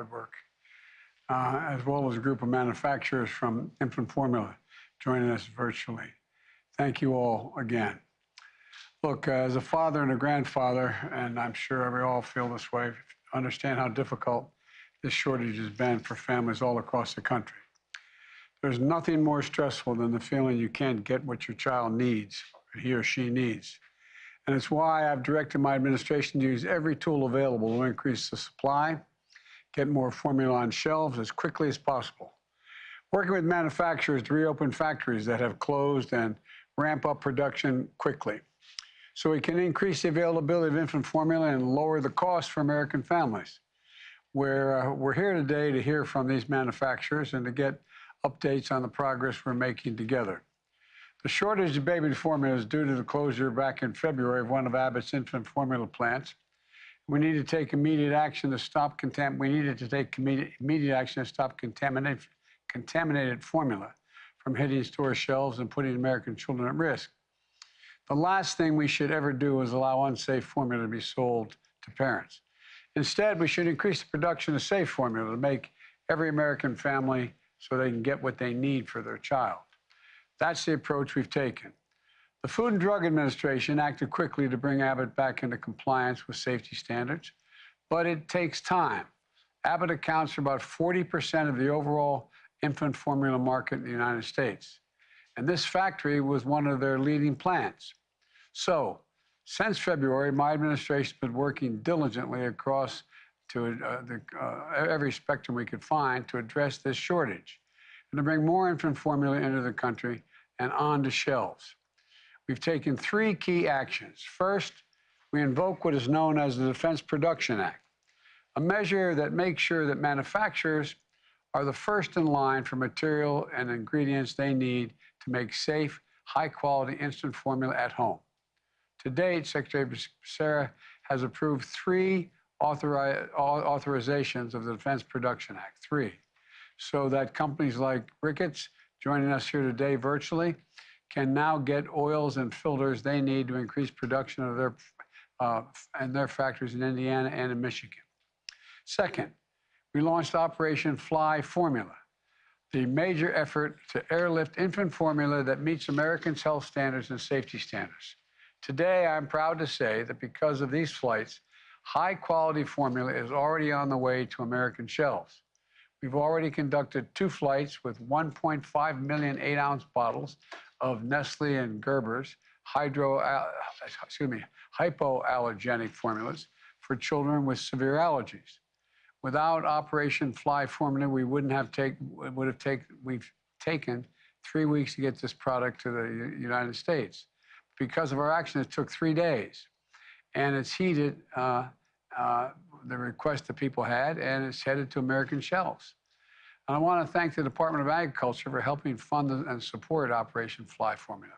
hard work, as well as a group of manufacturers from infant formula joining us virtually. Thank you all again. Look, as a father and a grandfather, and I'm sure we all feel this way, understand how difficult this shortage has been for families all across the country. There's nothing more stressful than the feeling you can't get what your child needs, or he or she needs. And it's why I've directed my administration to use every tool available to increase the supply, get more formula on shelves as quickly as possible. Working with manufacturers to reopen factories that have closed and ramp up production quickly, so we can increase the availability of infant formula and lower the cost for American families. We're here today to hear from these manufacturers and to get updates on the progress we're making together. The shortage of baby formula is due to the closure back in February of one of Abbott's infant formula plants. We need to take immediate action to stop contaminated formula from hitting store shelves and putting American children at risk. The last thing we should ever do is allow unsafe formula to be sold to parents. Instead, we should increase the production of safe formula to make every American family so they can get what they need for their child. That's the approach we've taken. The Food and Drug Administration acted quickly to bring Abbott back into compliance with safety standards, but it takes time. Abbott accounts for about 40% of the overall infant formula market in the United States. And this factory was one of their leading plants. So, since February, my administration has been working diligently across to every spectrum we could find to address this shortage and to bring more infant formula into the country and onto shelves. We've taken 3 key actions. First, we invoke what is known as the Defense Production Act, a measure that makes sure that manufacturers are the first in line for material and ingredients they need to make safe, high-quality instant formula at home. To date, Secretary Becerra has approved 3 authorizations of the Defense Production Act, 3, so that companies like Ricketts, joining us here today virtually, can now get oils and filters they need to increase production of their factories in Indiana and in Michigan. Second, we launched Operation Fly Formula, the major effort to airlift infant formula that meets Americans' health standards and safety standards. Today, I'm proud to say that because of these flights, high-quality formula is already on the way to American shelves. We've already conducted 2 flights with 1.5 million 8-ounce bottles of Nestle and Gerber's hypoallergenic formulas for children with severe allergies. Without Operation Fly Formula, we've taken 3 weeks to get this product to the United States. Because of our action, it took 3 days. And it's heeded the request that people had, and it's headed to American shelves. And I want to thank the Department of Agriculture for helping fund and support Operation Fly Formula.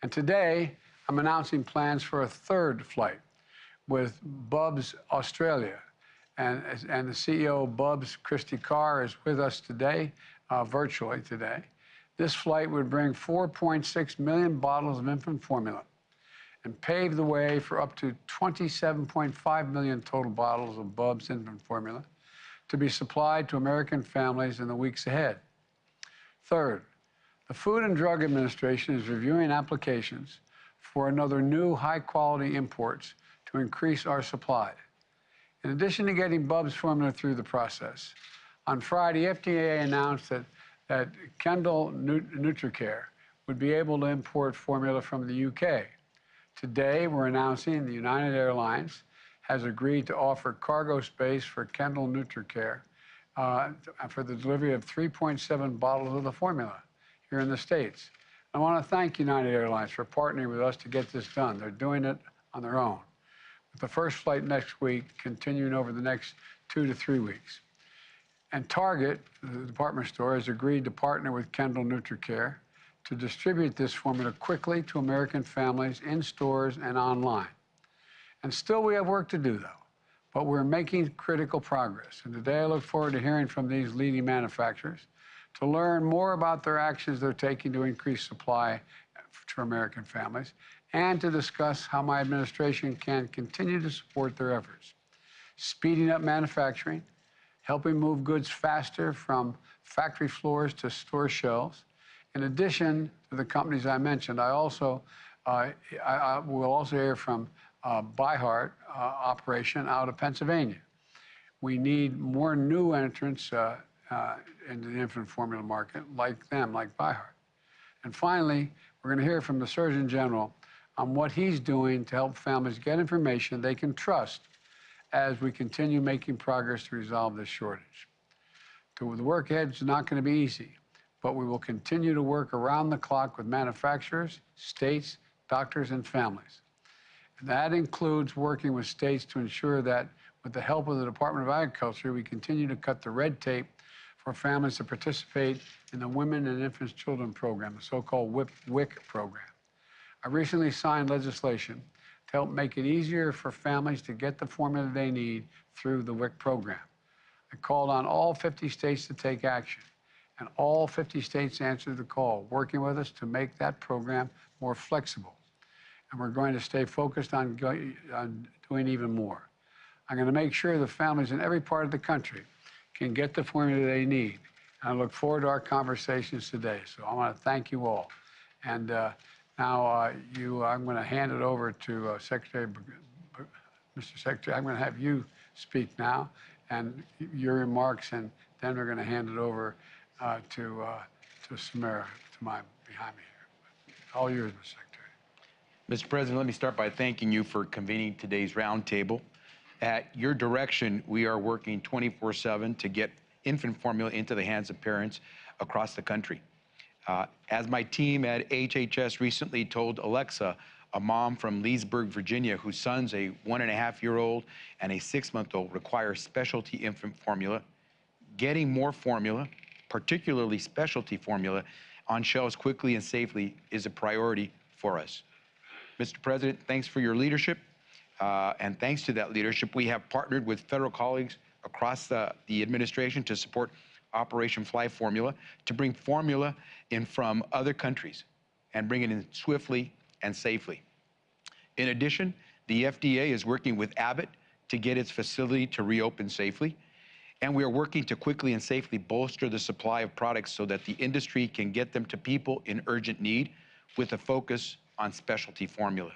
And today, I'm announcing plans for a 3rd flight with Bubs Australia. And the CEO of Bubs, Christy Carr, is with us today, virtually today. This flight would bring 4.6 million bottles of infant formula and pave the way for up to 27.5 million total bottles of Bubs infant formula to be supplied to American families in the weeks ahead. Third, the Food and Drug Administration is reviewing applications for another new high-quality imports to increase our supply. In addition to getting Bubs formula through the process, on Friday, FDA announced that Kendall NutriCare would be able to import formula from the UK. Today, we're announcing the United Airlines has agreed to offer cargo space for Kendall NutriCare for the delivery of 3.7 bottles of the formula here in the States. I want to thank United Airlines for partnering with us to get this done. They're doing it on their own, with the first flight next week continuing over the next 2 to 3 weeks. And Target, the department store, has agreed to partner with Kendall NutriCare to distribute this formula quickly to American families in stores and online. And still we have work to do, though, but we're making critical progress. And today I look forward to hearing from these leading manufacturers to learn more about their actions they're taking to increase supply for American families and to discuss how my administration can continue to support their efforts, speeding up manufacturing, helping move goods faster from factory floors to store shelves. In addition to the companies I mentioned, I will also hear from ByHeart operation out of Pennsylvania. We need more new entrants into the infant formula market like them, like ByHeart. And finally, we're going to hear from the Surgeon General on what he's doing to help families get information they can trust as we continue making progress to resolve this shortage. The work ahead is not going to be easy, but we will continue to work around the clock with manufacturers, states, doctors, and families. And that includes working with states to ensure that, with the help of the Department of Agriculture, we continue to cut the red tape for families to participate in the Women and Infants Children Program, the so-called WIC program. I recently signed legislation to help make it easier for families to get the formula they need through the WIC program. I called on all 50 states to take action, and all 50 states answered the call, working with us to make that program more flexible. And we're going to stay focused on doing even more. I'm going to make sure the families in every part of the country can get the formula they need. And I look forward to our conversations today. So I want to thank you all. And now I'm going to hand it over to Mr. Secretary. I'm going to have you speak now and your remarks, and then we're going to hand it over to Samira, behind me here. All yours, Mr. Secretary. Mr. President, let me start by thanking you for convening today's roundtable. At your direction, we are working 24/7 to get infant formula into the hands of parents across the country. As my team at HHS recently told Alexa, a mom from Leesburg, Virginia, whose son's a 1.5-year-old and a 6-month-old require specialty infant formula, getting more formula, particularly specialty formula, on shelves quickly and safely is a priority for us. Mr. President, thanks for your leadership. And thanks to that leadership, we have partnered with federal colleagues across the administration to support Operation Fly Formula, to bring formula in from other countries and bring it in swiftly and safely. In addition, the FDA is working with Abbott to get its facility to reopen safely. And we are working to quickly and safely bolster the supply of products so that the industry can get them to people in urgent need, with a focus on specialty formula.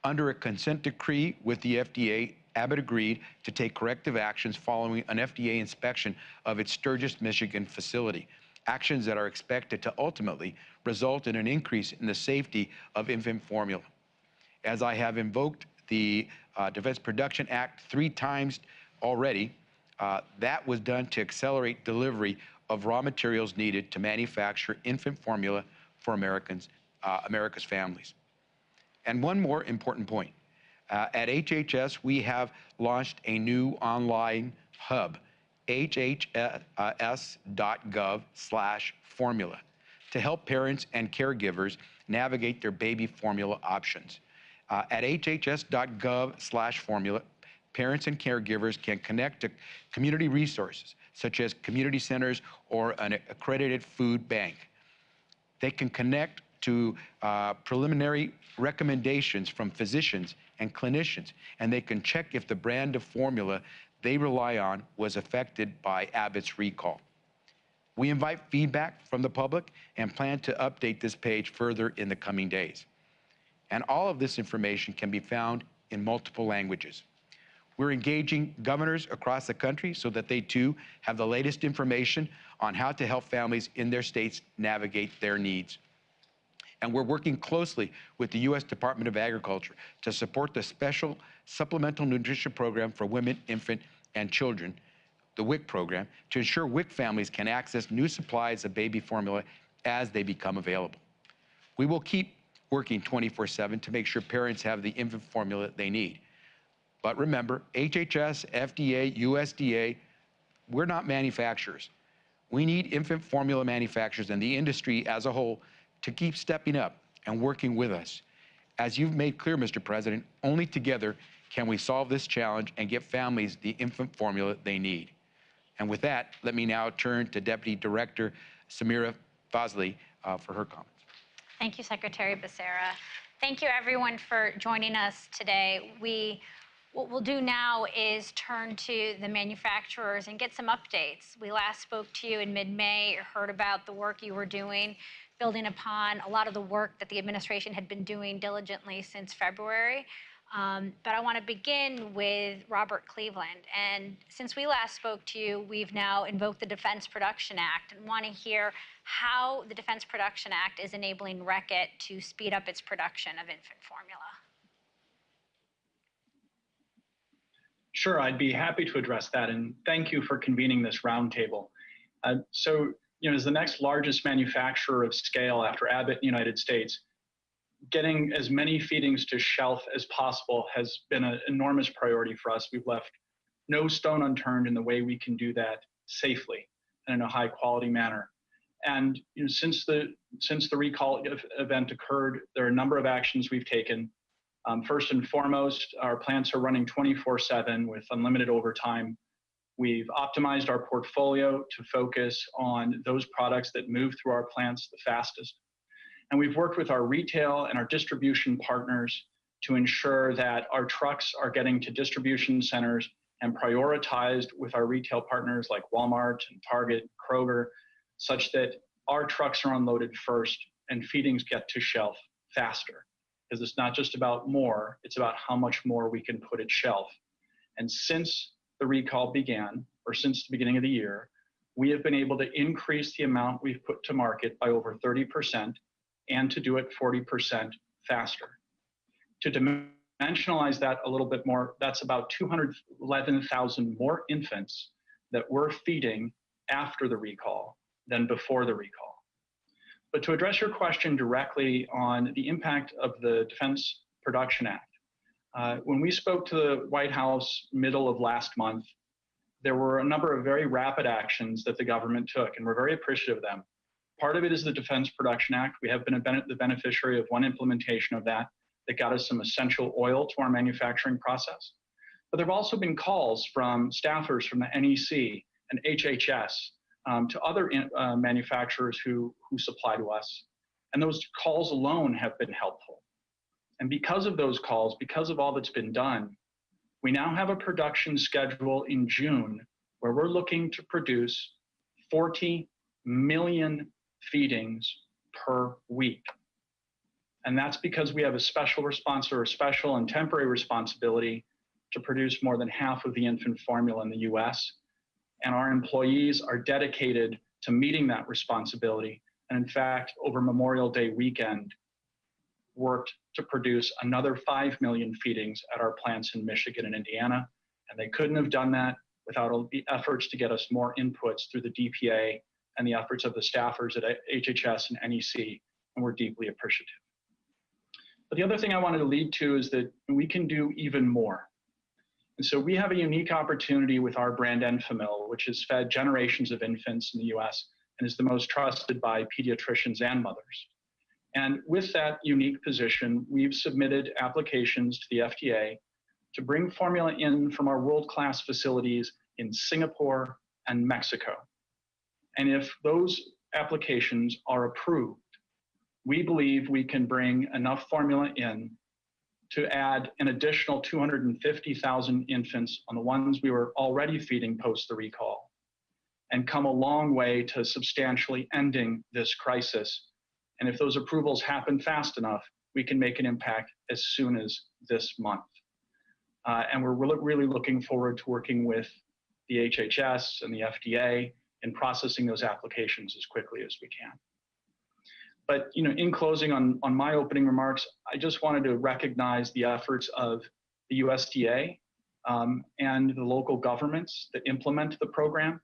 Under a consent decree with the FDA, Abbott agreed to take corrective actions following an FDA inspection of its Sturgis, Michigan facility, actions that are expected to ultimately result in an increase in the safety of infant formula. As I have invoked the Defense Production Act 3 times already, that was done to accelerate delivery of raw materials needed to manufacture infant formula for America's families. And one more important point. At HHS, we have launched a new online hub, hhs.gov/formula, to help parents and caregivers navigate their baby formula options. At hhs.gov/formula, parents and caregivers can connect to community resources, such as community centers or an accredited food bank. They can connect to preliminary recommendations from physicians and clinicians, and they can check if the brand of formula they rely on was affected by Abbott's recall. We invite feedback from the public and plan to update this page further in the coming days. And all of this information can be found in multiple languages. We're engaging governors across the country so that they too have the latest information on how to help families in their states navigate their needs. And we're working closely with the U.S. Department of Agriculture to support the Special Supplemental Nutrition Program for Women, Infant, and Children, the WIC program, to ensure WIC families can access new supplies of baby formula as they become available. We will keep working 24/7 to make sure parents have the infant formula they need. But remember, HHS, FDA, USDA, we're not manufacturers. We need infant formula manufacturers and the industry as a whole to keep stepping up and working with us. As you've made clear, Mr. President, only together can we solve this challenge and get families the infant formula they need. And with that, let me now turn to Deputy Director Samira Fazli for her comments. Thank you, Secretary Becerra. Thank you, everyone, for joining us today. We What we'll do now is turn to the manufacturers and get some updates. We last spoke to you in mid-May, heard about the work you were doing, building upon a lot of the work that the administration had been doing diligently since February. But I want to begin with Robert Cleveland. And since we last spoke to you, we've now invoked the Defense Production Act and want to hear how the Defense Production Act is enabling Reckitt to speed up its production of infant formula. Sure, I'd be happy to address that, and thank you for convening this roundtable. As the next largest manufacturer of scale after Abbott in the United States, getting as many feedings to shelf as possible has been an enormous priority for us. We've left no stone unturned in the way we can do that safely and in a high quality manner. And since the recall event occurred, there are a number of actions we've taken. First and foremost, our plants are running 24/7 with unlimited overtime. We've optimized our portfolio to focus on those products that move through our plants the fastest. And we've worked with our retail and our distribution partners to ensure that our trucks are getting to distribution centers and prioritized with our retail partners like Walmart and Target, Kroger, such that our trucks are unloaded first and feedings get to shelf faster. Because it's not just about more, it's about how much more we can put at shelf. And since the recall began, or since the beginning of the year, we have been able to increase the amount we've put to market by over 30% and to do it 40% faster. To dimensionalize that a little bit more, that's about 211,000 more infants that we're feeding after the recall than before the recall. But to address your question directly on the impact of the Defense Production Act, when we spoke to the White House middle of last month, there were a number of very rapid actions that the government took, and we're very appreciative of them. Part of it is the Defense Production Act. We have been the beneficiary of one implementation of that got us some essential oil to our manufacturing process. But there have also been calls from staffers from the NEC and HHS to other manufacturers who supply to us. And those calls alone have been helpful. And because of those calls, because of all that's been done, we now have a production schedule in June where we're looking to produce 40 million feedings per week. And that's because we have a special response or a special and temporary responsibility to produce more than half of the infant formula in the US. And our employees are dedicated to meeting that responsibility. And in fact, over Memorial Day weekend, worked to produce another 5 million feedings at our plants in Michigan and Indiana. And they couldn't have done that without the efforts to get us more inputs through the DPA and the efforts of the staffers at HHS and NEC, and we're deeply appreciative. But the other thing I wanted to lead to is that we can do even more. And so we have a unique opportunity with our brand Enfamil, which has fed generations of infants in the US and is the most trusted by pediatricians and mothers. And with that unique position, we've submitted applications to the FDA to bring formula in from our world-class facilities in Singapore and Mexico. And if those applications are approved, we believe we can bring enough formula in to add an additional 250,000 infants on the ones we were already feeding post the recall, and come a long way to substantially ending this crisis. And if those approvals happen fast enough, we can make an impact as soon as this month. And we're really looking forward to working with the HHS and the FDA in processing those applications as quickly as we can. But in closing on my opening remarks, I just wanted to recognize the efforts of the USDA and the local governments that implement the program.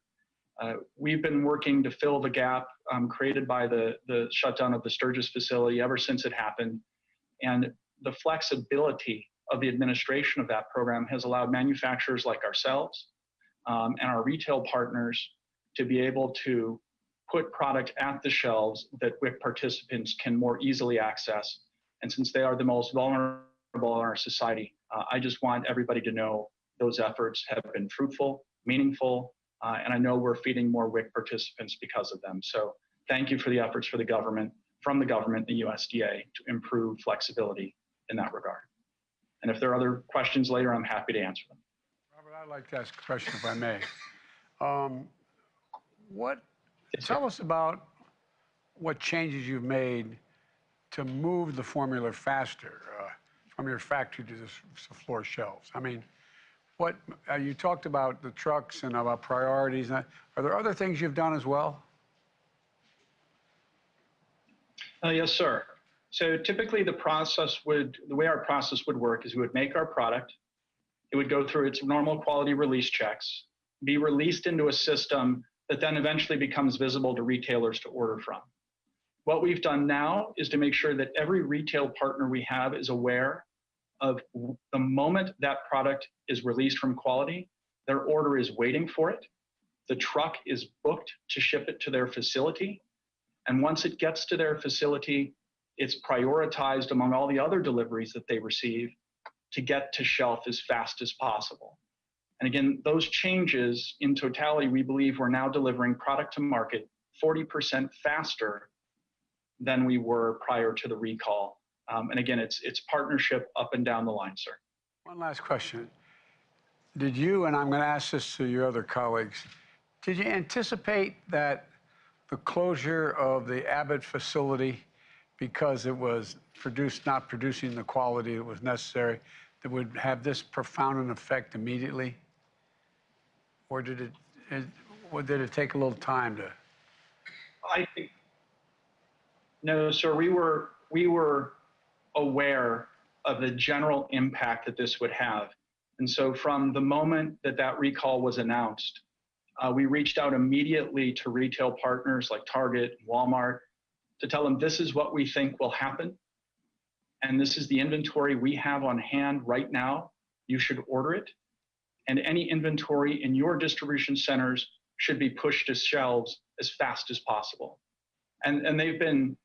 We've been working to fill the gap created by the shutdown of the Sturgis facility ever since it happened. And the flexibility of the administration of that program has allowed manufacturers like ourselves and our retail partners to be able to put product at the shelves that WIC participants can more easily access. And since they are the most vulnerable in our society, I just want everybody to know those efforts have been fruitful, meaningful, and I know we're feeding more WIC participants because of them. So thank you for the efforts from the government, the USDA, to improve flexibility in that regard. And if there are other questions later, I'm happy to answer them. Robert, I'd like to ask a question, if I may. Tell us about what changes you've made to move the formula faster from your factory to the floor shelves. I mean, what you talked about the trucks and about priorities. Are there other things you've done as well? Yes, sir. So typically the way our process would work is we would make our product, it would go through its normal quality release checks, be released into a system that then eventually becomes visible to retailers to order from. What we've done now is to make sure that every retail partner we have is aware of the moment that product is released from quality, their order is waiting for it, the truck is booked to ship it to their facility, and once it gets to their facility, it's prioritized among all the other deliveries that they receive to get to shelf as fast as possible. And again, those changes in totality, we believe we're now delivering product to market 40% faster than we were prior to the recall. And again, it's partnership up and down the line, sir. One last question. Did you, and I'm going to ask this to your other colleagues, did you anticipate that the closure of the Abbott facility, because it was not producing the quality that was necessary, that would have this profound an effect immediately? Or did it take a little time to? I think, no, sir, we were aware of the general impact that this would have. And so from the moment that recall was announced, we reached out immediately to retail partners like Target, Walmart, to tell them this is what we think will happen. And this is the inventory we have on hand right now. You should order it. And any inventory in your distribution centers should be pushed to shelves as fast as possible. And they've been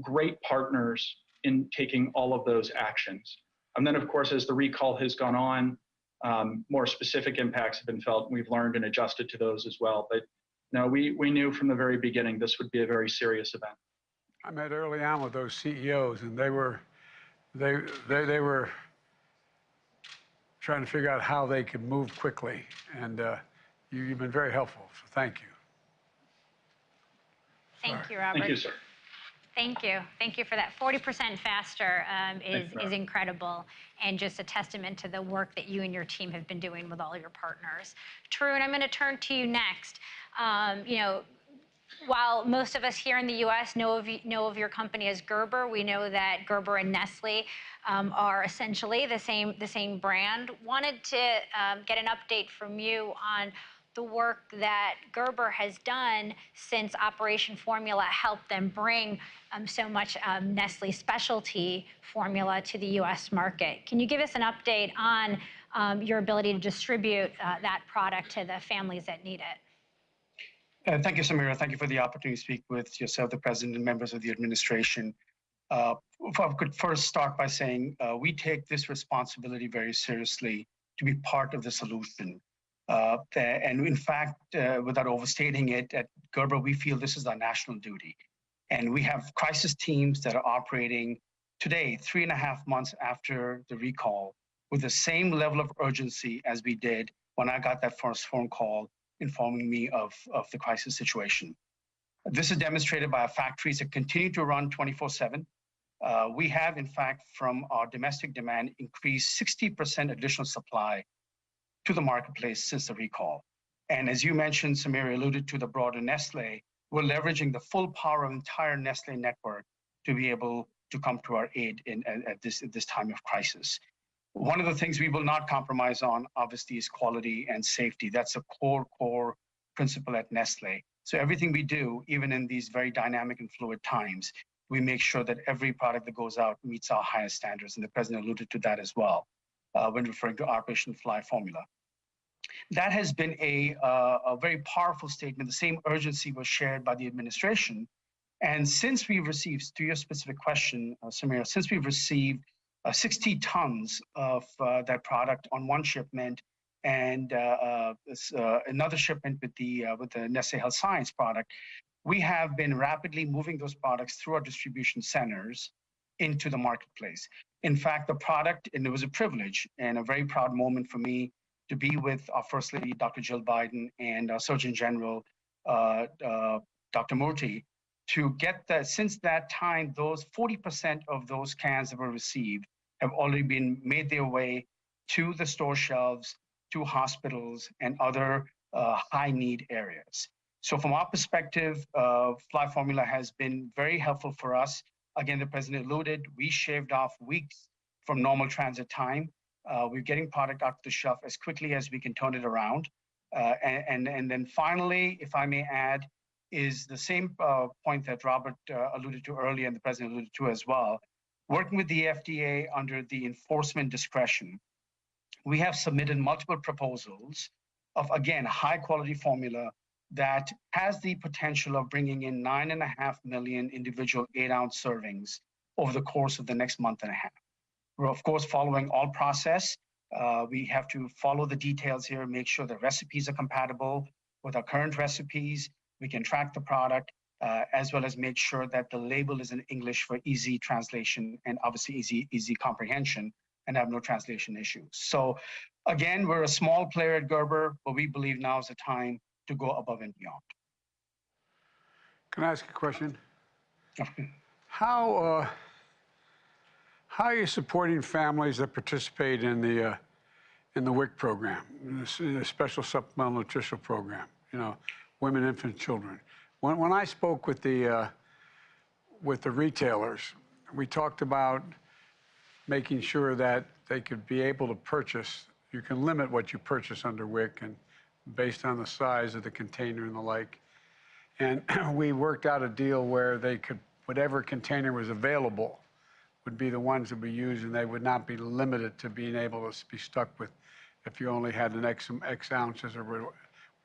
great partners in taking all of those actions. And then, of course, as the recall has gone on, more specific impacts have been felt, and we've learned and adjusted to those as well. But no, we knew from the very beginning this would be a very serious event. I met early on with those CEOs, and they were trying to figure out how they could move quickly, and you've been very helpful, so thank you. Thank you, Robert. Thank you, sir. Thank you. Thank you for that. 40% faster is incredible, and just a testament to the work that you and your team have been doing with all your partners. Tarun, I'm going to turn to you next. While most of us here in the U.S. know of your company as Gerber, we know that Gerber and Nestle are essentially the same brand. Wanted to get an update from you on the work that Gerber has done since Operation Formula helped them bring so much Nestle specialty formula to the U.S. market. Can you give us an update on your ability to distribute that product to the families that need it? Thank you, Samira. Thank you for the opportunity to speak with yourself, the President, and members of the administration. If I could first start by saying we take this responsibility very seriously to be part of the solution. And in fact, without overstating it, at Gerber, we feel this is our national duty. And we have crisis teams that are operating today, 3.5 months after the recall, with the same level of urgency as we did when I got that first phone call informing me of the crisis situation. This is demonstrated by our factories that continue to run 24/7. We have, in fact, from our domestic demand, increased 60% additional supply to the marketplace since the recall. And as you mentioned, Samira alluded to the broader Nestle, we're leveraging the full power of the entire Nestle network to be able to come to our aid at this time of crisis. One of the things we will not compromise on, obviously, is quality and safety. That's a core principle at Nestle. So everything we do, even in these very dynamic and fluid times, we make sure that every product that goes out meets our highest standards. And the President alluded to that as well when referring to Operation Fly Formula. That has been a very powerful statement. The same urgency was shared by the administration. And since we've received, to your specific question, Samira, since we've received 60 tons of that product on one shipment and another shipment with the Nestle Health Science product, we have been rapidly moving those products through our distribution centers into the marketplace. In fact, the product, and it was a privilege and a very proud moment for me to be with our First Lady, Dr. Jill Biden, and our Surgeon General, Dr. Murthy, to get that. Since that time, those 40% of those cans that were received have already been made their way to the store shelves, to hospitals, and other high need areas. So from our perspective, Fly Formula has been very helpful for us. Again, the president alluded, we shaved off weeks from normal transit time. We're getting product out the shelf as quickly as we can turn it around. And then finally, if I may add, is the same point that Robert alluded to earlier and the president alluded to as well. Working with the FDA under the enforcement discretion, we have submitted multiple proposals of, again, high quality formula that has the potential of bringing in 9.5 million individual 8-ounce servings over the course of the next month and a half. We're, of course, following all process. We have to follow the details here, make sure the recipes are compatible with our current recipes. We can track the product, as well as make sure that the label is in English for easy translation and obviously easy comprehension and have no translation issues. So again, we're a small player at Gerber, but we believe now is the time to go above and beyond. Can I ask a question? Okay. How are you supporting families that participate in the WIC program, the Special Supplemental Nutritional Program? You know, women, infant, children. When I spoke with the retailers, we talked about making sure that they could be able to purchase. You can limit what you purchase under WIC and based on the size of the container and the like. And we worked out a deal where they could, whatever container was available would be the ones that we use, and they would not be limited to being able to be stuck with if you only had an X ounces or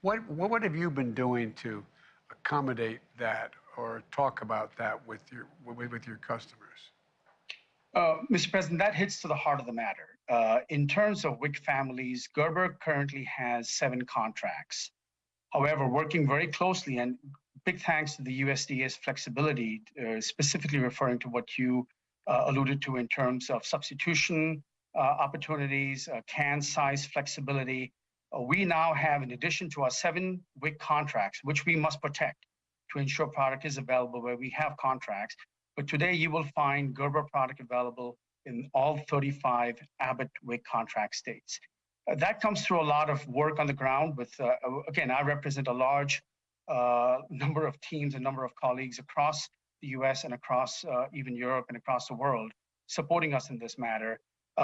what have you been doing to accommodate that or talk about that with your customers? Mr. President, that hits to the heart of the matter. In terms of WIC families, Gerber currently has 7 contracts. However, working very closely, and big thanks to the USDA's flexibility, specifically referring to what you alluded to in terms of substitution opportunities, can size flexibility. We now have, in addition to our 7 WIC contracts, which we must protect to ensure product is available where we have contracts. But today you will find Gerber product available in all 35 Abbott WIC contract states. That comes through a lot of work on the ground with, again, I represent a large number of teams, a number of colleagues across the US and across even Europe and across the world supporting us in this matter.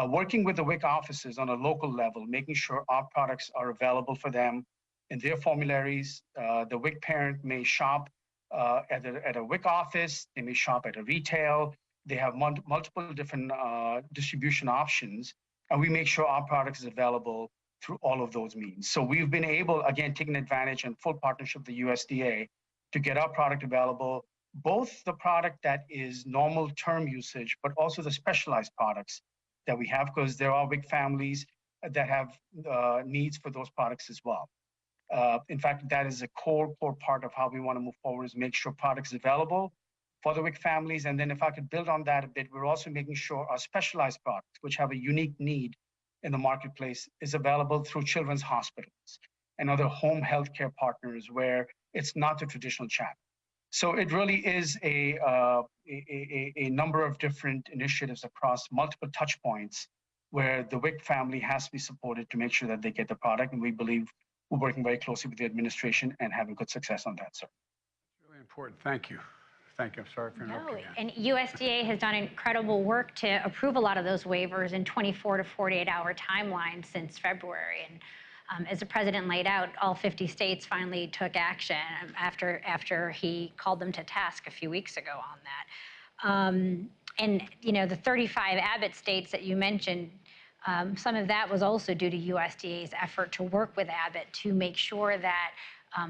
Working with the WIC offices on a local level, making sure our products are available for them in their formularies. The WIC parent may shop at a WIC office, they may shop at a retail. They have multiple different distribution options, and we make sure our product is available through all of those means. So we've been able, again, taking advantage and full partnership with the USDA to get our product available, both the product that is normal term usage, but also the specialized products that we have, because there are WIC families that have needs for those products as well. In fact, that is a core part of how we want to move forward, is make sure products available for the WIC families. And then if I could build on that a bit, we're also making sure our specialized products, which have a unique need in the marketplace, is available through children's hospitals and other home healthcare partners where it's not the traditional channel. So it really is a number of different initiatives across multiple touch points where the WIC family has to be supported to make sure that they get the product. And we believe we're working very closely with the administration and having good success on that, sir. It's really important. Thank you. Thank you. I'm sorry for interrupting you. And USDA has done incredible work to approve a lot of those waivers in 24 to 48-hour timelines since February. And as the president laid out, all 50 states finally took action after he called them to task a few weeks ago on that. And you know, the 35 Abbott states that you mentioned, some of that was also due to USDA's effort to work with Abbott to make sure that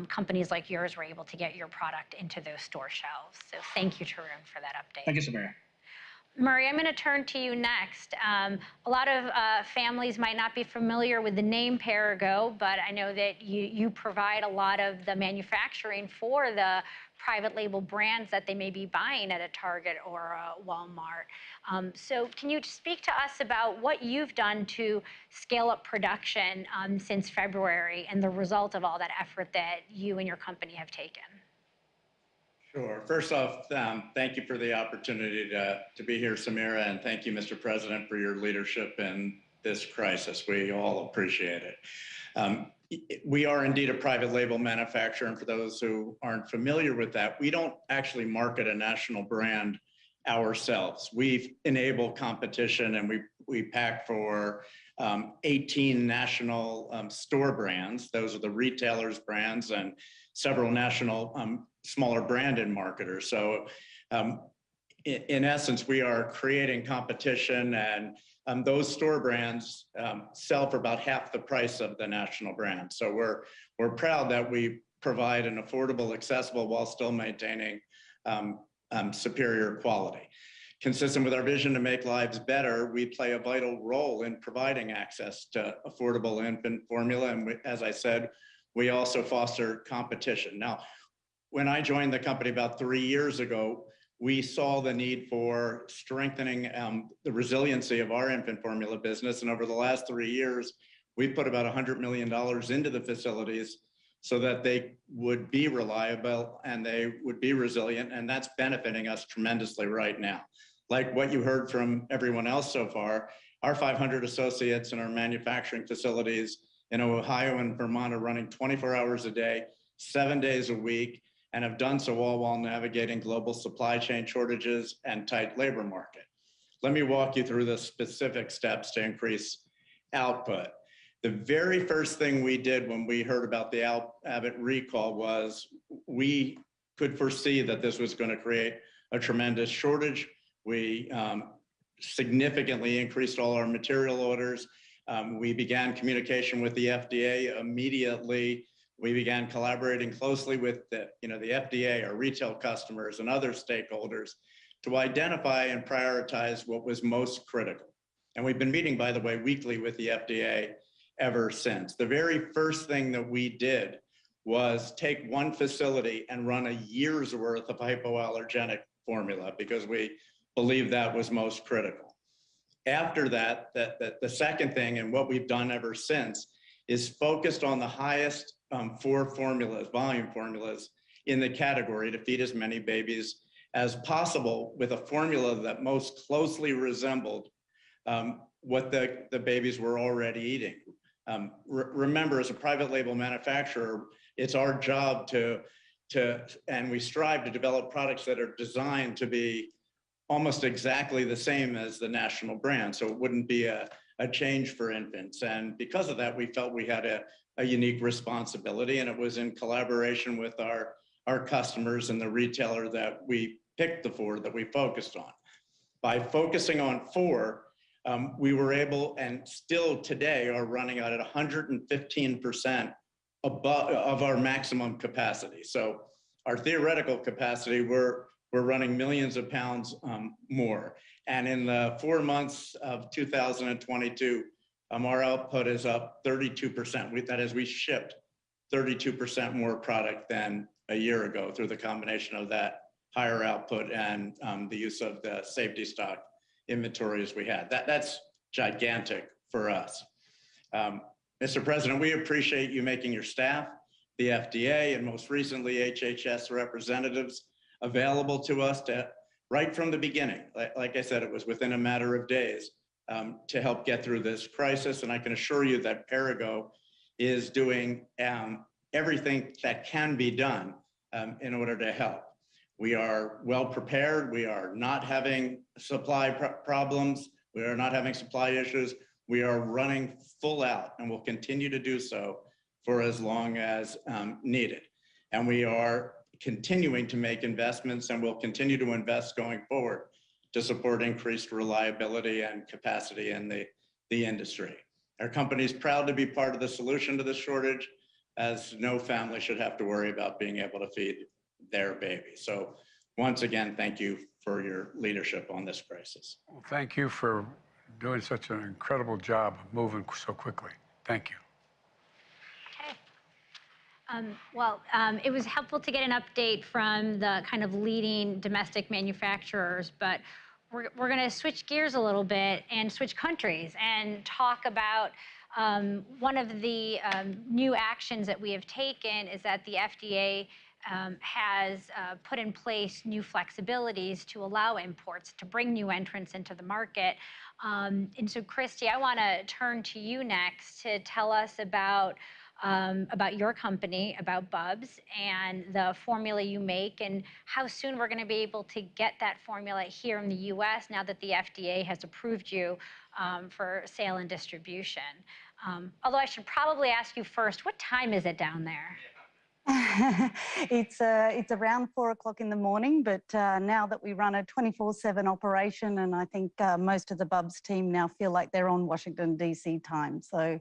companies like yours were able to get your product into those store shelves. So thank you, Tarun, for that update. Thank you, Samira. Murray, I'm going to turn to you next. A lot of families might not be familiar with the name Perrigo, but I know that you provide a lot of the manufacturing for the private label brands that they may be buying at a Target or a Walmart. So can you speak to us about what you've done to scale up production since February and the result of all that effort that you and your company have taken? Sure. First off, thank you for the opportunity to be here, Samira, and thank you, Mr. President, for your leadership in this crisis. We all appreciate it. We are indeed a private label manufacturer, and for those who aren't familiar with that, we don't actually market a national brand ourselves. We enable competition, and we pack for 18 national store brands. Those are the retailers' brands, and several national smaller branded marketers. So in essence, we are creating competition, and those store brands sell for about half the price of the national brand. So we're proud that we provide an affordable, accessible, while still maintaining superior quality. Consistent with our vision to make lives better, we play a vital role in providing access to affordable infant formula. And as I said, we also foster competition. Now, when I joined the company about 3 years ago, we saw the need for strengthening the resiliency of our infant formula business. And over the last 3 years, we've put about $100 million into the facilities so that they would be reliable and they would be resilient. And that's benefiting us tremendously right now. Like what you heard from everyone else so far, our 500 associates in our manufacturing facilities in Ohio and Vermont are running 24 hours a day, 7 days a week, and have done so all while navigating global supply chain shortages and tight labor market. Let me walk you through the specific steps to increase output. The very first thing we did when we heard about the Abbott recall was we could foresee that this was going to create a tremendous shortage. We significantly increased all our material orders. We began communication with the FDA immediately. We began collaborating closely with the FDA, our retail customers, and other stakeholders to identify and prioritize what was most critical. And we've been meeting, by the way, weekly with the FDA ever since. The very first thing that we did was take one facility and run a year's worth of hypoallergenic formula because we believed that was most critical. After that, the second thing, and what we've done ever since, is focused on the highest 4 formulas, volume formulas in the category to feed as many babies as possible with a formula that most closely resembled what the babies were already eating. Remember, as a private label manufacturer, it's our job and we strive to develop products that are designed to be almost exactly the same as the national brand. So it wouldn't be a change for infants. And because of that, we felt we had a unique responsibility, and it was in collaboration with our customers and the retailer that we picked the 4 that we focused on. By focusing on 4, we were able, and still today are running at 115% of our maximum capacity. So our theoretical capacity, we're running millions of pounds more. And in the 4 months of 2022, our output is up 32%. That is, we shipped 32% more product than a year ago through the combination of that higher output and the use of the safety stock inventories we had. That's gigantic for us. Mr. President, we appreciate you making your staff, the FDA, and most recently HHS representatives available to us right from the beginning. Like I said, it was within a matter of days to help get through this crisis. And I can assure you that Perrigo is doing everything that can be done in order to help. We are well prepared. We are not having supply problems. We are not having supply issues. We are running full out and will continue to do so for as long as needed. And we are continuing to make investments and will continue to invest going forward to support increased reliability and capacity in the industry. Our company is proud to be part of the solution to this shortage, as no family should have to worry about being able to feed their baby. So once again, thank you for your leadership on this crisis. Well, thank you for doing such an incredible job of moving so quickly. Thank you. It was helpful to get an update from the kind of leading domestic manufacturers, but we're going to switch gears a little bit and switch countries and talk about one of the new actions that we have taken is that the FDA has put in place new flexibilities to allow imports, to bring new entrants into the market. And so, Christy, I want to turn to you next to tell us about your company, about Bubs, and the formula you make, and how soon we're going to be able to get that formula here in the U.S. now that the FDA has approved you for sale and distribution. Although I should probably ask you first, what time is it down there? It's around 4 o'clock in the morning, but now that we run a 24/7 operation, and I think most of the Bubs team now feel like they're on Washington, D.C. time. So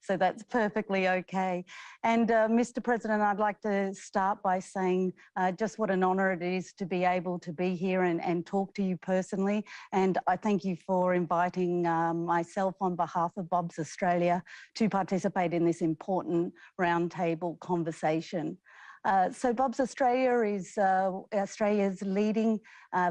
that's perfectly okay. And Mr. President, I'd like to start by saying just what an honor it is to be able to be here and talk to you personally. And I thank you for inviting myself on behalf of Bubs Australia to participate in this important roundtable conversation. So Bubs Australia is Australia's leading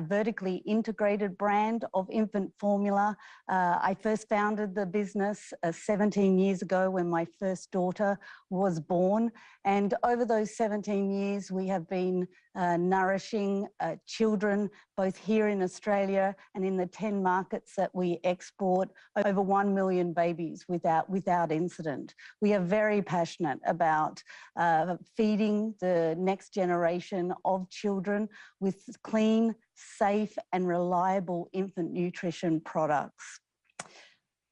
vertically integrated brand of infant formula. I first founded the business 17 years ago when my first daughter was born. And over those 17 years, we have been nourishing children, both here in Australia and in the 10 markets that we export, over 1 million babies without incident. We are very passionate about feeding the next generation of children with clean, safe, and reliable infant nutrition products.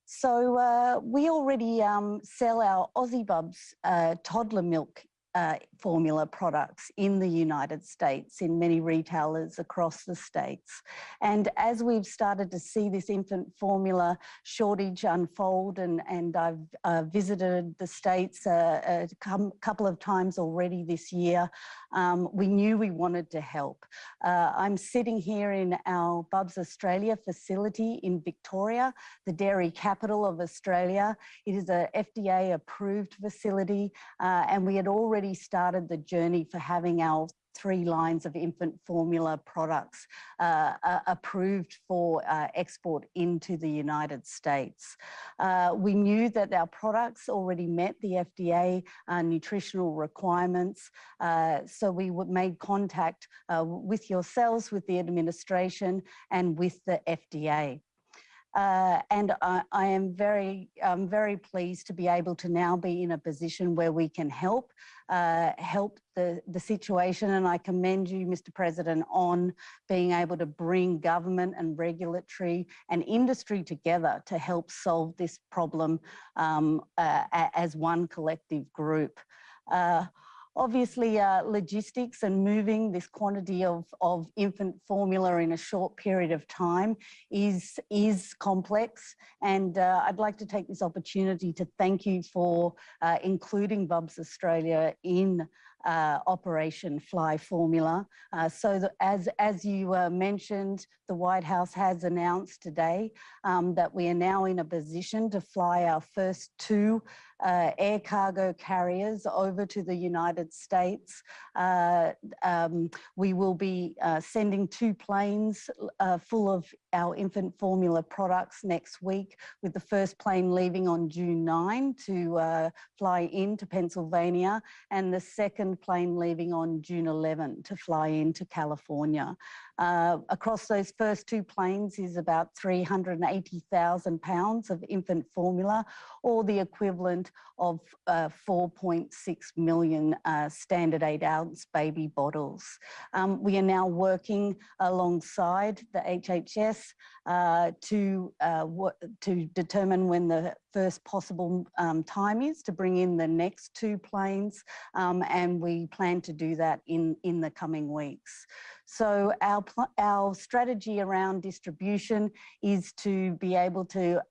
So we already sell our Aussie Bubs toddler milk formula products in the United States in many retailers across the states. And as we've started to see this infant formula shortage unfold, and I've visited the States a couple of times already this year, we knew we wanted to help. I'm sitting here in our Bubs Australia facility in Victoria, the dairy capital of Australia. It is a FDA approved facility, and we had already started the journey for having our 3 lines of infant formula products approved for export into the United States. We knew that our products already met the FDA nutritional requirements, so we made contact with yourselves, with the administration, and with the FDA. And I am very pleased to be able to now be in a position where we can help the situation. And I commend you, Mr. President, on being able to bring government and regulatory and industry together to help solve this problem as one collective group. Obviously, logistics and moving this quantity of infant formula in a short period of time is complex. And I'd like to take this opportunity to thank you for including Bubs Australia in Operation Fly Formula. So that as you mentioned, the White House has announced today that we are now in a position to fly our first 2 air cargo carriers over to the United States. We will be sending 2 planes full of our infant formula products next week, with the first plane leaving on June 9 to fly into Pennsylvania, and the second plane leaving on June 11 to fly into California. Across those first 2 planes is about 380,000 pounds of infant formula, or the equivalent of 4.6 million standard 8-ounce baby bottles. We are now working alongside the HHS to determine when the first possible time is to bring in the next 2 planes, and we plan to do that in the coming weeks. So our strategy around distribution is to be able to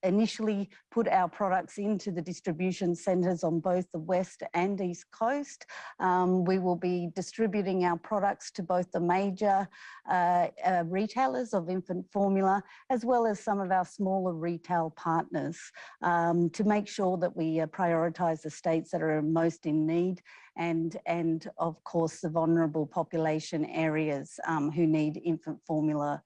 initially put our products into the distribution centres on both the West and East Coast. We will be distributing our products to both the major retailers of infant formula, as well as some of our smaller retail partners, to make sure that we prioritise the states that are most in need, and of course the vulnerable population areas who need infant formula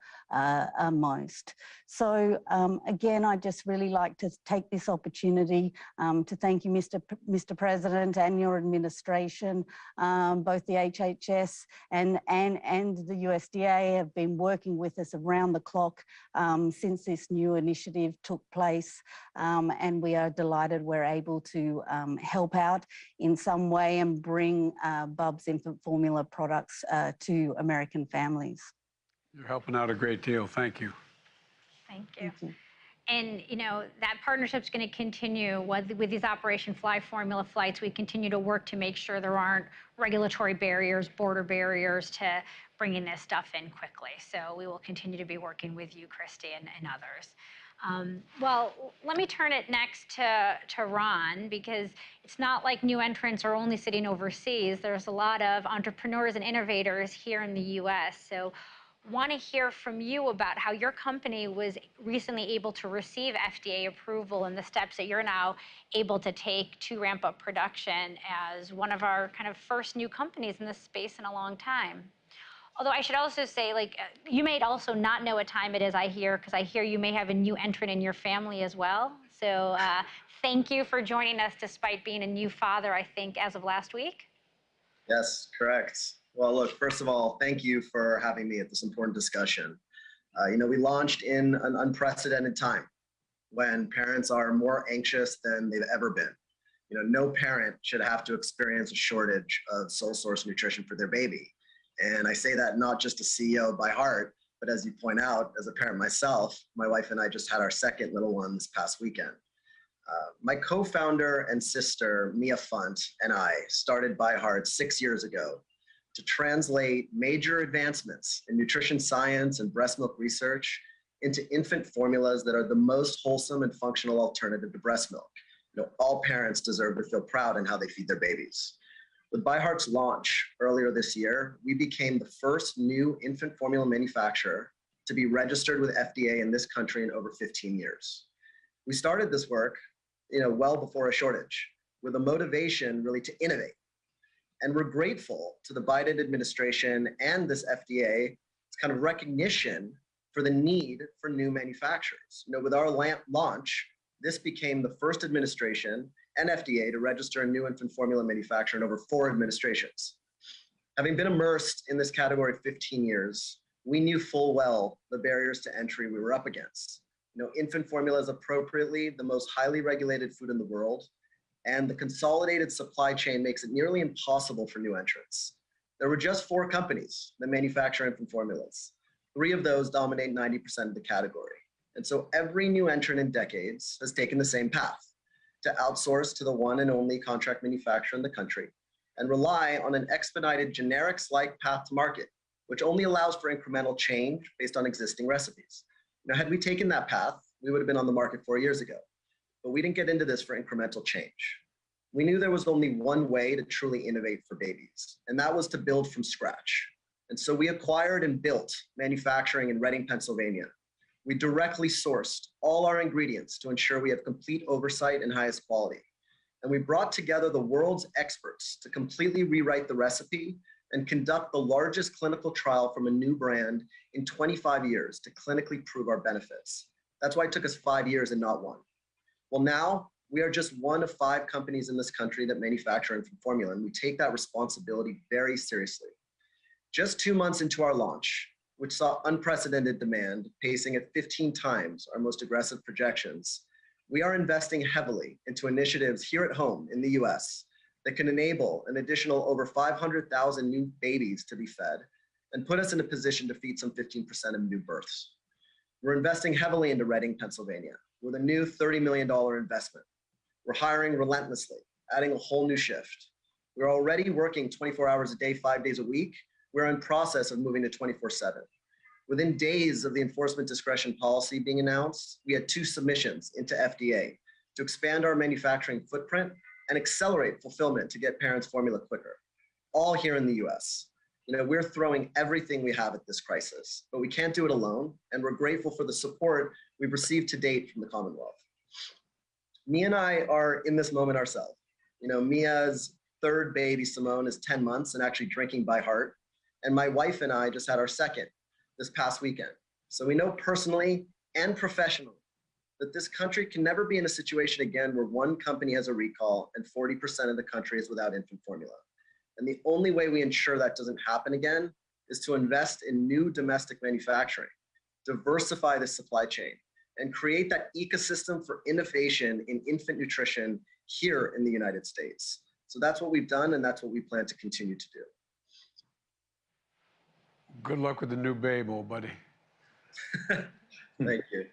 most. So again, I'd just really like to take this opportunity to thank you, Mr. President, and your administration. Both the HHS and the USDA have been working with us around the clock since this new initiative took place, and we are delighted we're able to help out in some way and bring Bubs infant formula products to American families. You're helping out a great deal. Thank you. Thank you. Thank you. And, you know, that partnership's going to continue with these Operation Fly Formula flights. We continue to work to make sure there aren't regulatory barriers, border barriers to bringing this stuff in quickly. So we will continue to be working with you, Christy, and others. Well, let me turn it next to Ron, because it's not like new entrants are only sitting overseas. There's a lot of entrepreneurs and innovators here in the U.S. So want to hear from you about how your company was recently able to receive FDA approval and the steps that you're now able to take to ramp up production as one of our kind of first new companies in this space in a long time. Although I should also say, like, you may also not know what time it is, I hear, because I hear you may have a new entrant in your family as well. So thank you for joining us despite being a new father, I think, as of last week. Yes, correct. Well, look, first of all, thank you for having me at this important discussion. You know, we launched in an unprecedented time when parents are more anxious than they've ever been. You know, no parent should have to experience a shortage of sole source nutrition for their baby. And I say that not just a CEO by heart, but as you point out, as a parent myself, my wife and I just had our second little one this past weekend. My co-founder and sister, Mia Funt, and I started By Heart 6 years ago to translate major advancements in nutrition science and breast milk research into infant formulas that are the most wholesome and functional alternative to breast milk. You know, all parents deserve to feel proud in how they feed their babies. With By Heart's launch earlier this year, we became the first new infant formula manufacturer to be registered with FDA in this country in over 15 years. We started this work, you know, well before a shortage, with a motivation really to innovate. And we're grateful to the Biden administration and this FDA, it's kind of recognition for the need for new manufacturers. You know, with our launch, this became the first administration and FDA to register a new infant formula manufacturer in over 4 administrations. Having been immersed in this category 15 years, we knew full well the barriers to entry we were up against. You know, infant formula is appropriately the most highly regulated food in the world, and the consolidated supply chain makes it nearly impossible for new entrants. There were just 4 companies that manufacture infant formulas. 3 of those dominate 90% of the category. And so every new entrant in decades has taken the same path, to outsource to the one and only contract manufacturer in the country and rely on an expedited generics-like path to market, which only allows for incremental change based on existing recipes. Now, had we taken that path, we would have been on the market 4 years ago. But we didn't get into this for incremental change. We knew there was only one way to truly innovate for babies, and that was to build from scratch. And so we acquired and built manufacturing in Reading, Pennsylvania. We directly sourced all our ingredients to ensure we have complete oversight and highest quality. And we brought together the world's experts to completely rewrite the recipe and conduct the largest clinical trial from a new brand in 25 years to clinically prove our benefits. That's why it took us 5 years and not 1. Well, now we are just one of 5 companies in this country that manufacture infant formula, and we take that responsibility very seriously. Just 2 months into our launch, which saw unprecedented demand, pacing at 15 times our most aggressive projections, we are investing heavily into initiatives here at home in the US that can enable an additional over 500,000 new babies to be fed and put us in a position to feed some 15% of new births. We're investing heavily into Reading, Pennsylvania, with a new $30 million investment. We're hiring relentlessly, adding a whole new shift. We're already working 24 hours a day, 5 days a week. We're in process of moving to 24/7. Within days of the enforcement discretion policy being announced, we had 2 submissions into FDA to expand our manufacturing footprint and accelerate fulfillment to get parents formula quicker, all here in the US. We're throwing everything we have at this crisis, but we can't do it alone, and we're grateful for the support we've received to date from the Commonwealth. Mia and I are in this moment ourselves. Mia's 3rd baby, Simone, is 10 months and actually drinking by heart, and my wife and I just had our 2nd this past weekend. So we know personally and professionally that this country can never be in a situation again where one company has a recall and 40% of the country is without infant formula. And the only way we ensure that doesn't happen again is to invest in new domestic manufacturing, diversify the supply chain, and create that ecosystem for innovation in infant nutrition here in the United States. So that's what we've done, and that's what we plan to continue to do. Good luck with the new babe, old buddy. Thank you.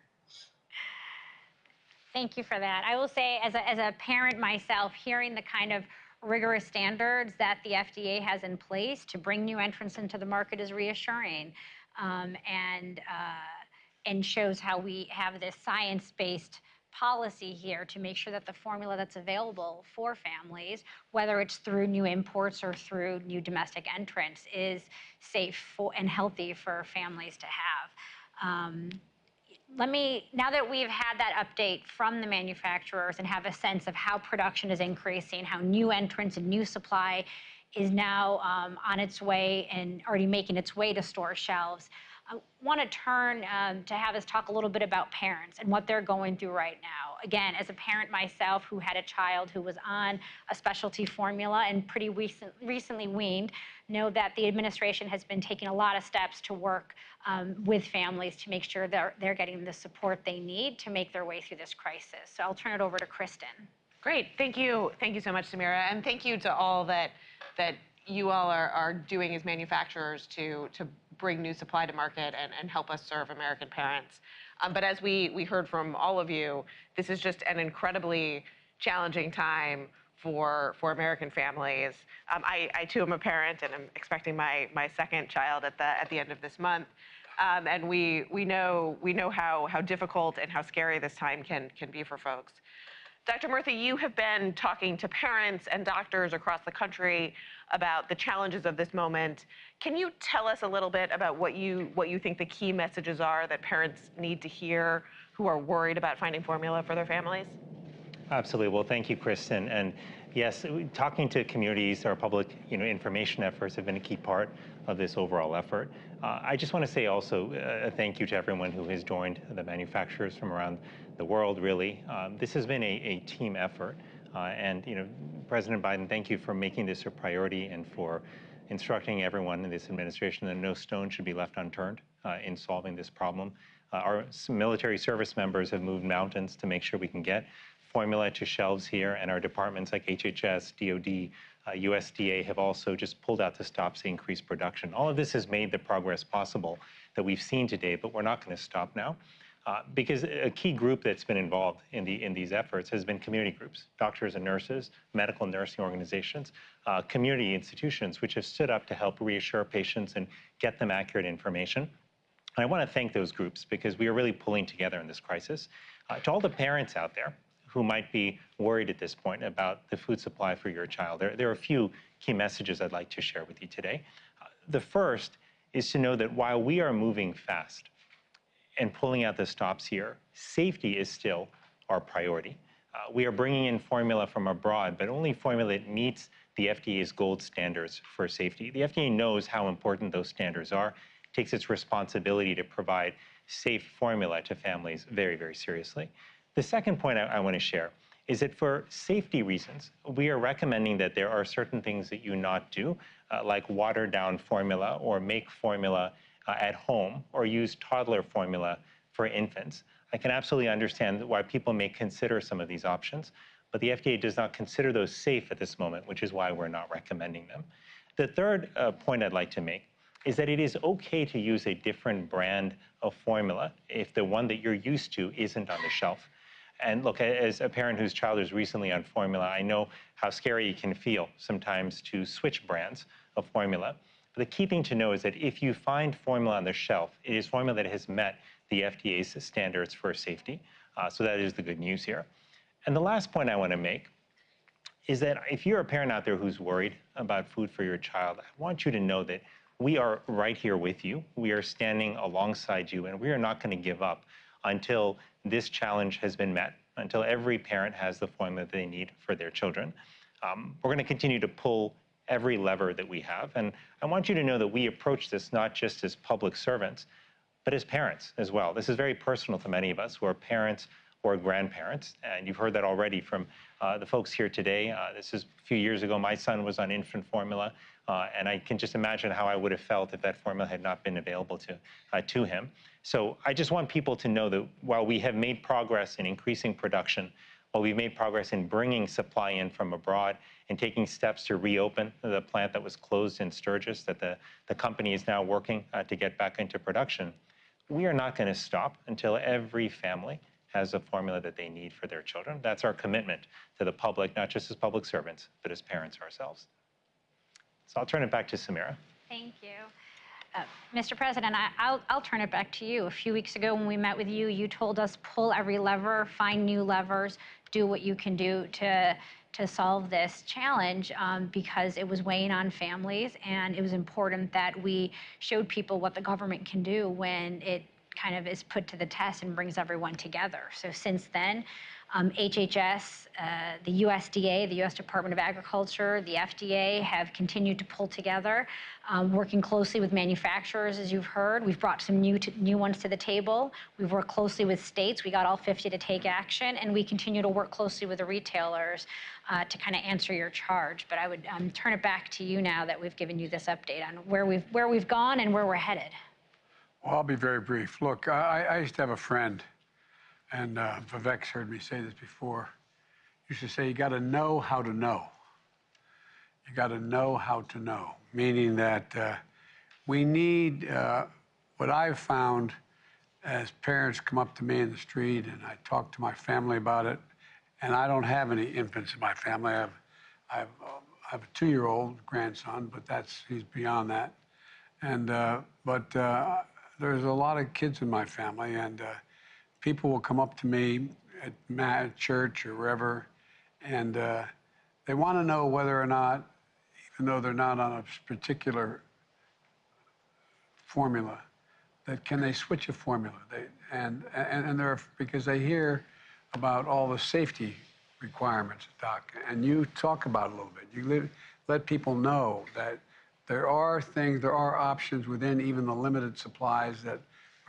Thank you for that. I will say, as a parent myself, hearing the kind of rigorous standards that the FDA has in place to bring new entrants into the market is reassuring, and shows how we have this science-based policy here to make sure that the formula that's available for families, whether it's through new imports or through new domestic entrants, is safe and healthy for families to have. Now that we've had that update from the manufacturers and have a sense of how production is increasing, how new entrants and new supply is now on its way and already making its way to store shelves, I want to turn to have us talk a little bit about parents and what they're going through right now. Again, as a parent myself who had a child who was on a specialty formula and pretty recently weaned, know that the administration has been taking a lot of steps to work with families to make sure they're getting the support they need to make their way through this crisis. So I'll turn it over to Kristen. Great, thank you so much, Samira, and thank you to all that you all are doing as manufacturers to bring new supply to market and help us serve American parents. But as we heard from all of you, this is just an incredibly challenging time for American families. I too am a parent, and I'm expecting my 2nd child at the end of this month. And we know how difficult and how scary this time can be for folks. Dr. Murthy, you have been talking to parents and doctors across the country about the challenges of this moment. Can you tell us a little bit about what you think the key messages are that parents need to hear who are worried about finding formula for their families? Absolutely. Well, thank you, Kristen. And yes, talking to communities, our public information efforts have been a key part of this overall effort. I just want to say also a thank you to everyone who has joined, the manufacturers from around the world, really. This has been a team effort. And President Biden, thank you for making this a priority and for instructing everyone in this administration that no stone should be left unturned in solving this problem. Our military service members have moved mountains to make sure we can get formula to shelves here, and our departments like HHS, DOD, USDA have also just pulled out the stops to increase production. All of this has made the progress possible that we've seen today, but we're not going to stop now. Because a key group that's been involved in these efforts has been community groups, doctors and nurses, medical nursing organizations, community institutions, which have stood up to help reassure patients and get them accurate information. And I want to thank those groups because we are really pulling together in this crisis. To all the parents out there who might be worried at this point about the food supply for your child, there are a few key messages I'd like to share with you today. The first is to know that while we are moving fast and pulling out the stops here, safety is still our priority. We are bringing in formula from abroad, but only formula that meets the FDA's gold standards for safety. The FDA knows how important those standards are, takes its responsibility to provide safe formula to families very, very seriously. The second point I want to share is that for safety reasons, we are recommending that there are certain things that you not do, like water down formula or make formula at home or use toddler formula for infants. I can absolutely understand why people may consider some of these options, but the FDA does not consider those safe at this moment, which is why we're not recommending them. The third point I'd like to make is that it is okay to use a different brand of formula if the one that you're used to isn't on the shelf. And look, as a parent whose child is recently on formula, I know how scary it can feel sometimes to switch brands of formula. But the key thing to know is that if you find formula on the shelf, it is formula that has met the FDA's standards for safety. So that is the good news here. And the last point I want to make is that if you're a parent out there who's worried about food for your child, I want you to know that we are right here with you. We are standing alongside you, and we are not going to give up until this challenge has been met, until every parent has the formula they need for their children. We're going to continue to pull every lever that we have. And I want you to know that we approach this not just as public servants, but as parents as well. This is very personal to many of us who are parents or grandparents. And you've heard that already from the folks here today. This is a few years ago, my son was on infant formula. And I can just imagine how I would have felt if that formula had not been available to him. So I just want people to know that while we have made progress in increasing production, while we've made progress in bringing supply in from abroad and taking steps to reopen the plant that was closed in Sturgis, that the company is now working to get back into production, we are not going to stop until every family has a formula that they need for their children. That's our commitment to the public, not just as public servants, but as parents ourselves. So I'll turn it back to Samira. Thank you. Mr. President, I'll turn it back to you. A few weeks ago when we met with you, you told us pull every lever, find new levers, do what you can do to solve this challenge because it was weighing on families, and it was important that we showed people what the government can do when it kind of is put to the test and brings everyone together. So since then, HHS, the USDA, the U.S. Department of Agriculture, the FDA have continued to pull together, working closely with manufacturers, as you've heard. We've brought some new ones to the table. We've worked closely with states. We got all 50 to take action, and we continue to work closely with the retailers to kind of answer your charge. But I would turn it back to you now that we've given you this update on where we've gone and where we're headed. Well, I'll be very brief. Look, I used to have a friend, and Vivek's heard me say this before. He used to say, you got to know how to know. You got to know how to know, meaning that we need, what I've found as parents come up to me in the street and I talk to my family about it, and I don't have any infants in my family. I have a 2-year-old grandson, but he's beyond that. And but there's a lot of kids in my family, and people will come up to me at church or wherever, and they want to know whether or not, even though they're not on a particular formula, that can they switch a formula? Because they hear about all the safety requirements, Doc, and you talk about it a little bit. You let people know that there are things, there are options within even the limited supplies that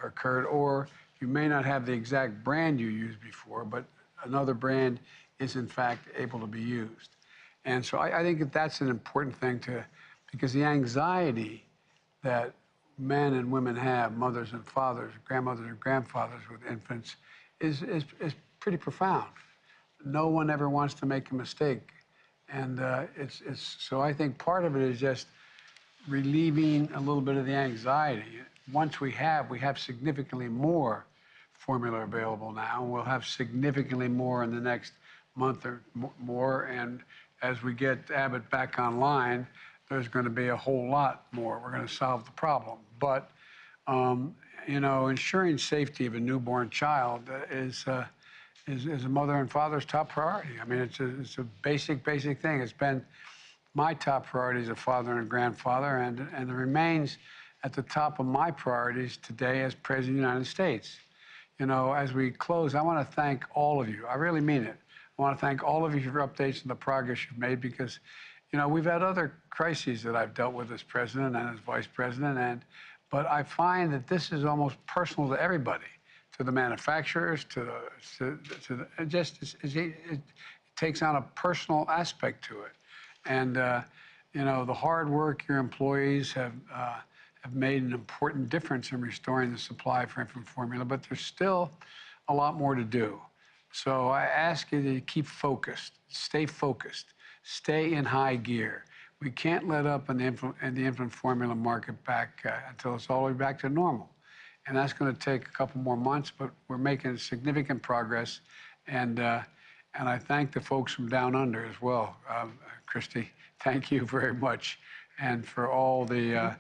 are occurred, or you may not have the exact brand you used before, but another brand is in fact able to be used. And so I think that that's an important thing because the anxiety that men and women have, mothers and fathers, grandmothers and grandfathers with infants, is pretty profound. No one ever wants to make a mistake. And so I think part of it is just relieving a little bit of the anxiety. Once we have significantly more formula available now. We'll have significantly more in the next month or more. And as we get Abbott back online, there's going to be a whole lot more. We're going to solve the problem. But, you know, ensuring safety of a newborn child is a mother and father's top priority. I mean, it's a basic thing. It's been my top priority as a father and grandfather, and it remains at the top of my priorities today as President of the United States. You know, as we close, I want to thank all of you. I really mean it. I want to thank all of you for your updates and the progress you've made because, you know, we've had other crises that I've dealt with as president and as vice president, but I find that this is almost personal to everybody, to the manufacturers, it takes on a personal aspect to it. And, you know, the hard work your employees have made an important difference in restoring the supply for infant formula, but there's still a lot more to do. So I ask you to keep focused, stay in high gear. We can't let up in the infant formula market back until it's all the way back to normal. And that's going to take a couple more months, but we're making significant progress. And I thank the folks from down under as well. Christy, thank you very much, and for all the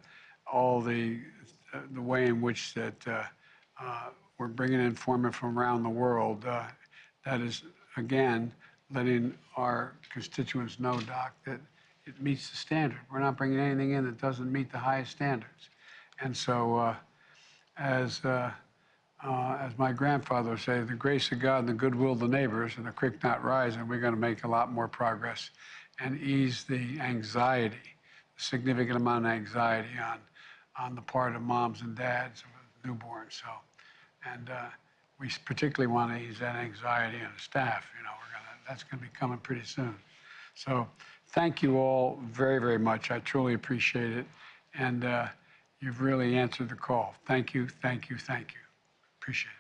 way in which that we're bringing in formula from around the world. That is, again, letting our constituents know, Doc, that it meets the standard. We're not bringing anything in that doesn't meet the highest standards. And so, as my grandfather would say, the grace of God and the goodwill of the neighbors and the creek not rising, we're going to make a lot more progress and ease the anxiety, the significant amount of anxiety on the part of moms and dads of newborns. So, and we particularly want to ease that anxiety on the staff. You know, that's going to be coming pretty soon. So, thank you all very, very much. I truly appreciate it, and you've really answered the call. Thank you, thank you, thank you. Appreciate it.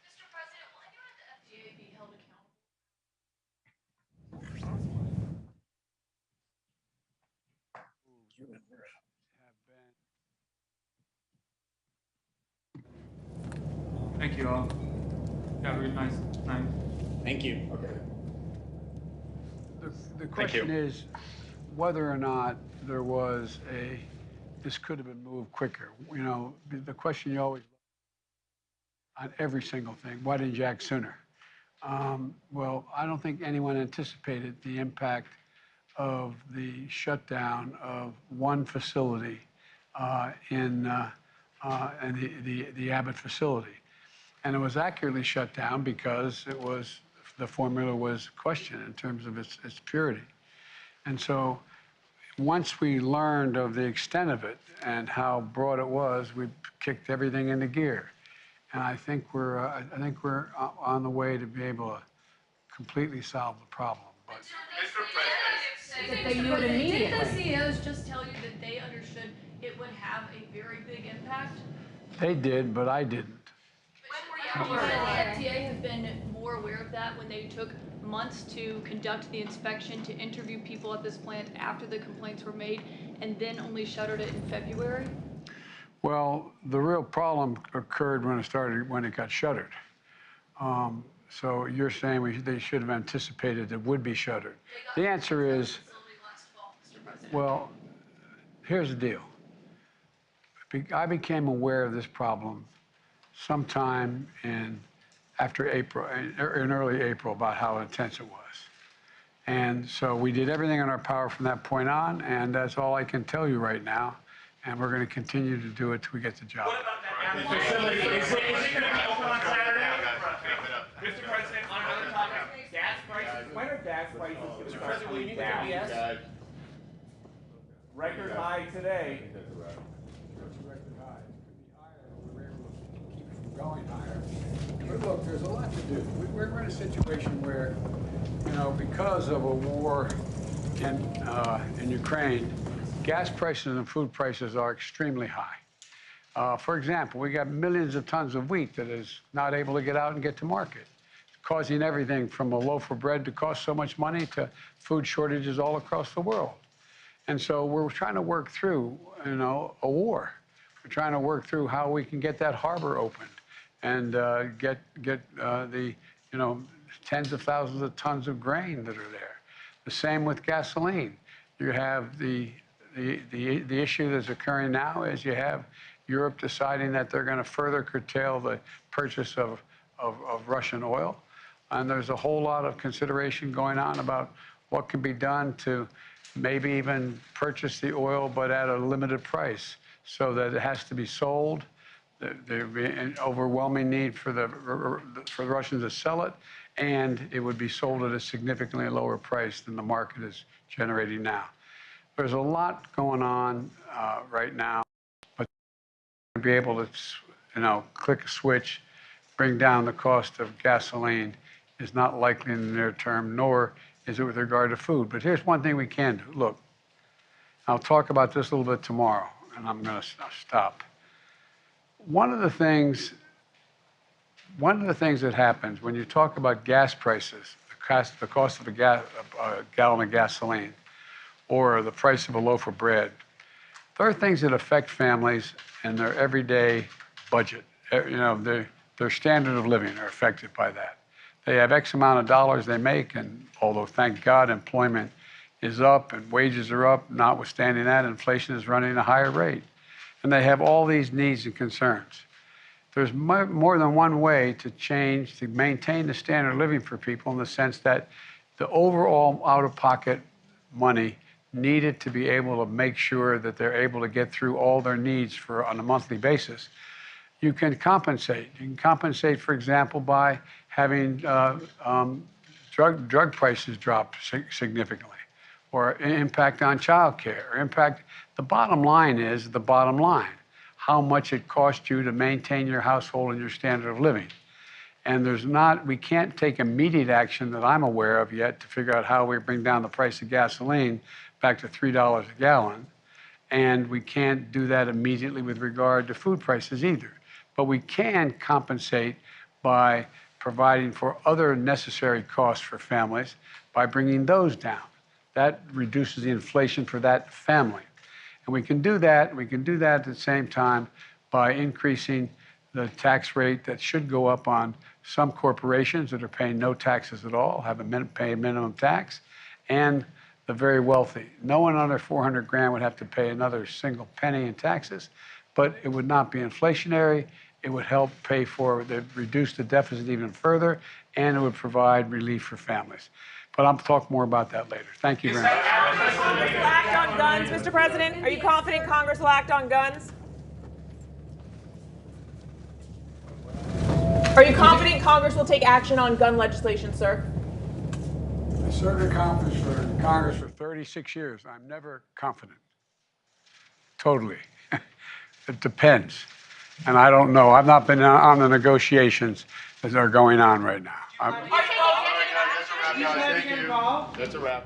Mr. President, will anyone at the FDA be held accountable? Thank you all. Have a nice night. Thank you. Okay. The question is whether or not there was this could have been moved quicker. You know, the question you always on every single thing, why didn't you act sooner? Well, I don't think anyone anticipated the impact of the shutdown of one facility in the Abbott facility. And it was accurately shut down because the formula was questioned in terms of its purity. And so once we learned of the extent of it and how broad it was, we kicked everything into gear. And I think we're on the way to be able to completely solve the problem. But Mr. President, they knew it immediately. Didn't the CEOs just tell you that they understood it would have a very big impact? They did, but I didn't. When were you aware? The FDA have been more aware of that when they took months to conduct the inspection, to interview people at this plant after the complaints were made, and then only shuttered it in February? Well, the real problem occurred when it got shuttered. So you're saying they should have anticipated it would be shuttered. The answer is, well, here's the deal. I became aware of this problem sometime after April, in early April, about how intense it was. And so we did everything in our power from that point on, and that's all I can tell you right now. And we're going to continue to do it till we get the job. What about that facility? Is it going to be open on Saturday? Mr. President, on another topic, gas prices. When are gas prices going to start coming down? Record high today. Record high. It could be higher. We're able to keep it from going higher. But look, there's a lot to do. We're in a situation where, you know, because of a war in Ukraine, gas prices and food prices are extremely high. For example, we got millions of tons of wheat that is not able to get out and get to market, causing everything from a loaf of bread to cost so much money to food shortages all across the world. And so we're trying to work through, you know, a war. We're trying to work through how we can get that harbor opened and get the, you know, tens of thousands of tons of grain that are there. The same with gasoline. You have the issue that's occurring now is you have Europe deciding that they're going to further curtail the purchase of Russian oil. And there's a whole lot of consideration going on about what can be done to maybe even purchase the oil, but at a limited price so that it has to be sold. There'd be an overwhelming need for the Russians to sell it, and it would be sold at a significantly lower price than the market is generating now. There's a lot going on right now, but to be able to, you know, click a switch, bring down the cost of gasoline is not likely in the near term, nor is it with regard to food. But here's one thing we can do. Look, I'll talk about this a little bit tomorrow, and I'm going to stop. One of the things that happens when you talk about gas prices, the cost of a gallon of gasoline, or the price of a loaf of bread, there are things that affect families and their everyday budget. You know, their standard of living are affected by that. They have X amount of dollars they make, and although, thank God, employment is up and wages are up, notwithstanding that, inflation is running at a higher rate. And they have all these needs and concerns. There's more than one way to change, to maintain the standard of living for people, in the sense that the overall out-of-pocket money needed to be able to make sure that they're able to get through all their needs on a monthly basis. You can compensate. You can compensate, for example, by having drug prices drop significantly, or impact on child care, or impact. The bottom line is the bottom line. How much it costs you to maintain your household and your standard of living. And we can't take immediate action that I'm aware of yet to figure out how we bring down the price of gasoline back to $3 a gallon. And we can't do that immediately with regard to food prices either. But we can compensate by providing for other necessary costs for families by bringing those down. That reduces the inflation for that family. And we can do that. We can do that at the same time by increasing the tax rate that should go up on some corporations that are paying no taxes at all, pay a minimum tax, and the very wealthy. No one under 400 grand would have to pay another single penny in taxes, but it would not be inflationary. It would help reduce the deficit even further, and it would provide relief for families. But I'll talk more about that later. Thank you very much. Congress will act on guns, Mr. President? Are you confident Congress will act on guns? Are you confident Congress will take action on gun legislation, sir? I served in Congress for 36 years. I'm never confident. Totally. It depends. And I don't know. I've not been on the negotiations that are going on right now. That's a wrap.